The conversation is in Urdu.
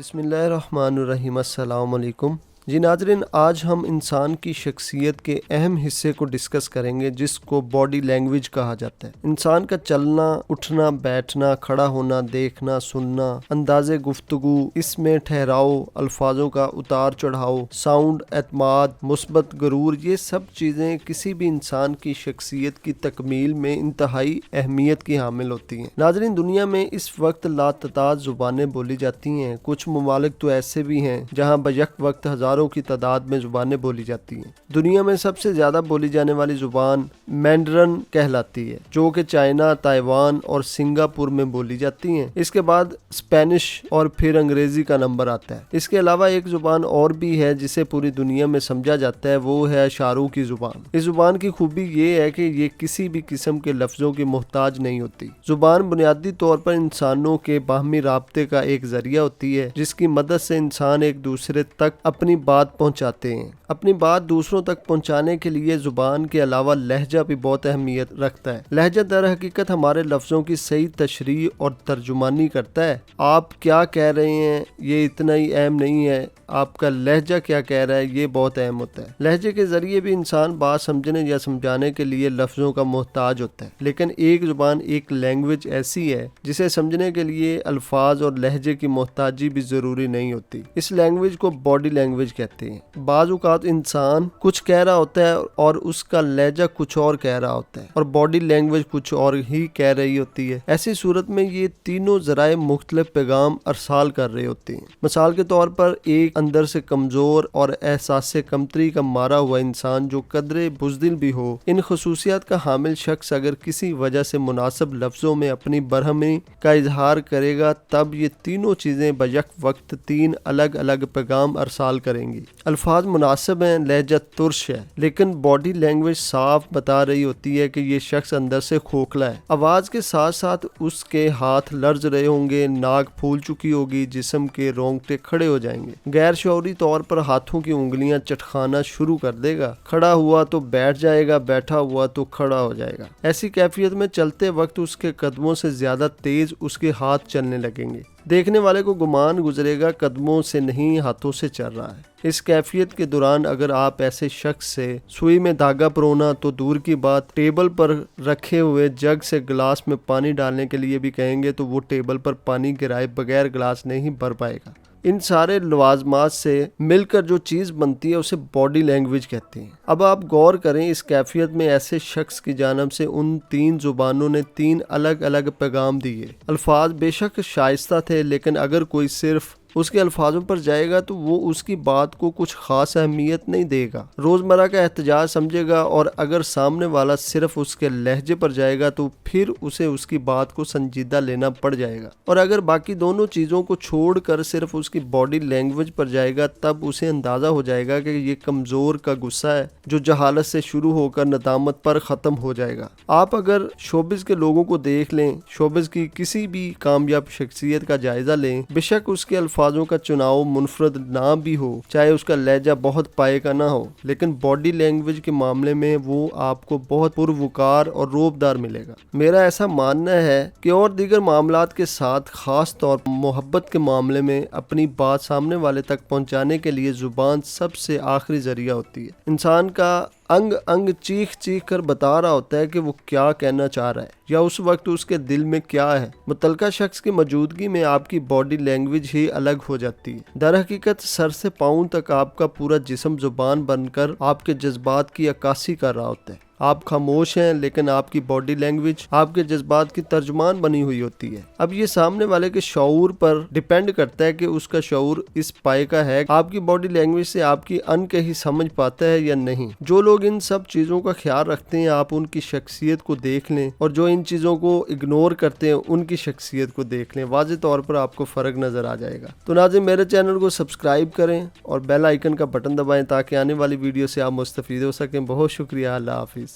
بسم اللہ الرحمن الرحیم۔ السلام علیکم جی ناظرین، آج ہم انسان کی شخصیت کے اہم حصے کو ڈسکس کریں گے جس کو باڈی لینگویج کہا جاتا ہے۔ انسان کا چلنا، اٹھنا، بیٹھنا، کھڑا ہونا، دیکھنا، سننا، انداز گفتگو، اس میں ٹھہراؤ، الفاظوں کا اتار چڑھاؤ، ساؤنڈ، اعتماد، مثبت غرور، یہ سب چیزیں کسی بھی انسان کی شخصیت کی تکمیل میں انتہائی اہمیت کی حامل ہوتی ہیں۔ ناظرین، دنیا میں اس وقت لاتعداد زبانیں بولی جاتی ہیں۔ کچھ ممالک تو ایسے بھی ہیں جہاں بیک وقت ہزاروں کی تعداد میں زبانیں بولی جاتی ہیں۔ دنیا میں سب سے زیادہ بولی جانے والی زبان مینڈرن کہلاتی ہے، جو کہ چائنا، تائیوان اور سنگاپور میں بولی جاتی ہیں۔ اس کے بعد اسپینش اور پھر انگریزی کا نمبر آتا ہے۔ اس کے علاوہ ایک زبان اور بھی ہے جسے پوری دنیا میں سمجھا جاتا ہے، وہ ہے اشاروں کی زبان۔ اس زبان کی خوبی یہ ہے کہ یہ کسی بھی قسم کے لفظوں کی محتاج نہیں ہوتی۔ زبان بنیادی طور پر انسانوں کے باہمی رابطے کا ایک ذریعہ ہوتی ہے، جس کی مدد سے انسان ایک دوسرے تک اپنی بات پہنچاتے ہیں۔ اپنی بات دوسروں تک پہنچانے کے لیے زبان کے علاوہ لہجہ بھی بہت اہمیت رکھتا ہے۔ لہجہ در حقیقت ہمارے لفظوں کی صحیح تشریح اور ترجمانی کرتا ہے۔ آپ کیا کہہ رہے ہیں یہ اتنا ہی اہم نہیں ہے، آپ کا لہجہ کیا کہہ رہا ہے یہ بہت اہم ہوتا ہے۔ لہجے کے ذریعے بھی انسان بات سمجھنے یا سمجھانے کے لیے لفظوں کا محتاج ہوتا ہے، لیکن ایک زبان، ایک لینگویج ایسی ہے جسے سمجھنے کے لیے الفاظ اور لہجے کی محتاجی بھی ضروری نہیں ہوتی۔ اس لینگویج کو باڈی لینگویج کہتے ہیں۔ بعض اوقات انسان کچھ کہہ رہا ہوتا ہے اور اس کا لہجہ کچھ اور کہہ رہا ہوتا ہے، اور باڈی لینگویج کچھ اور ہی کہہ رہی ہوتی ہے۔ ایسی صورت میں یہ تینوں ذرائع مختلف پیغام ارسال کر رہے ہوتے ہیں۔ مثال کے طور پر ایک اندر سے کمزور اور احساس کمتری کا مارا ہوا انسان جو قدرے بزدل بھی ہو، ان خصوصیات کا حامل شخص اگر کسی وجہ سے مناسب لفظوں میں اپنی برہمی کا اظہار کرے گا، تب یہ تینوں چیزیں بیک وقت تین الگ الگ پیغام ارسال کریں گی۔ الفاظ مناسب ہیں، لہجہ ترش ہے، لیکن باڈی لینگویج صاف بتا رہی ہوتی ہے کہ یہ شخص اندر سے کھوکھلا ہے۔ آواز کے ساتھ ساتھ اس کے ہاتھ لرز رہے ہوں گے، ناک پھول چکی ہوگی، جسم کے رونگٹے کھڑے ہو جائیں گے، غیر شعوری طور پر ہاتھوں کی انگلیاں چٹکانا شروع کر دے گا، کھڑا ہوا تو بیٹھ جائے گا، بیٹھا ہوا تو کھڑا ہو جائے گا۔ ایسی کیفیت میں چلتے وقت اس کے قدموں سے زیادہ تیز اس کے ہاتھ چلنے لگیں گے۔ دیکھنے والے کو گمان گزرے گا قدموں سے نہیں ہاتھوں سے چل رہا ہے۔ اس کیفیت کے دوران اگر آپ ایسے شخص سے سوئی میں دھاگا پرونا تو دور کی بات، ٹیبل پر رکھے ہوئے جگ سے گلاس میں پانی ڈالنے کے لیے بھی کہیں گے تو وہ ٹیبل پر پانی گرائے بغیر گلاس نہیں بھر پائے گا۔ ان سارے لوازمات سے مل کر جو چیز بنتی ہے اسے باڈی لینگویج کہتے ہیں۔ اب آپ غور کریں، اس کیفیت میں ایسے شخص کی جانب سے ان تین زبانوں نے تین الگ الگ پیغام دیے۔ الفاظ بے شک شائستہ تھے، لیکن اگر کوئی صرف اس کے الفاظوں پر جائے گا تو وہ اس کی بات کو کچھ خاص اہمیت نہیں دے گا، روزمرہ کا احتجاج سمجھے گا، اور اگر سامنے والا صرف اس کے لہجے پر جائے گا تو پھر اسے اس کی بات کو سنجیدہ لینا پڑ جائے گا، اور اگر باقی دونوں چیزوں کو چھوڑ کر صرف اس کی باڈی لینگویج پر جائے گا تب اسے اندازہ ہو جائے گا کہ یہ کمزور کا غصہ ہے جو جہالت سے شروع ہو کر ندامت پر ختم ہو جائے گا۔ آپ اگر شوبز کے لوگوں کو دیکھ لیں، شوبز کی کسی بھی کامیاب شخصیت کا جائزہ لیں، بے شک اس کے الفاظوں کا چناؤ منفرد نہ بھی ہو، چاہے اس کا لہجہ بہت پائے کا نہ ہو، لیکن باڈی لینگویج کے معاملے میں وہ آپ کو بہت پروقار اور روبدار ملے گا۔ میرا ایسا ماننا ہے کہ اور دیگر معاملات کے ساتھ، خاص طور پر محبت کے معاملے میں، اپنی بات سامنے والے تک پہنچانے کے لیے زبان سب سے آخری ذریعہ ہوتی ہے۔ انسان کا انگ انگ چیخ چیخ کر بتا رہا ہوتا ہے کہ وہ کیا کہنا چاہ رہا ہے یا اس وقت اس کے دل میں کیا ہے۔ متعلقہ شخص کی موجودگی میں آپ کی باڈی لینگویج ہی الگ ہو جاتی ہے۔ در حقیقت سر سے پاؤں تک آپ کا پورا جسم زبان بن کر آپ کے جذبات کی عکاسی کر رہا ہوتا ہے۔ آپ خاموش ہیں لیکن آپ کی باڈی لینگویج آپ کے جذبات کی ترجمان بنی ہوئی ہوتی ہے۔ اب یہ سامنے والے کے شعور پر ڈیپینڈ کرتا ہے کہ اس کا شعور اس پائے کا ہے، آپ کی باڈی لینگویج سے آپ کی ان کہی سمجھ پاتا ہے یا نہیں۔ جو لوگ ان سب چیزوں کا خیال رکھتے ہیں، آپ ان کی شخصیت کو دیکھ لیں، اور جو ان چیزوں کو اگنور کرتے ہیں ان کی شخصیت کو دیکھ لیں، واضح طور پر آپ کو فرق نظر آ جائے گا۔ تو ناظرین، میرے چینل کو سبسکرائب کریں اور بیل آئیکن کا بٹن دبائیں تاکہ آنے والی ویڈیو سے آپ مستفید ہو سکیں۔ بہت شکریہ، اللہ حافظ۔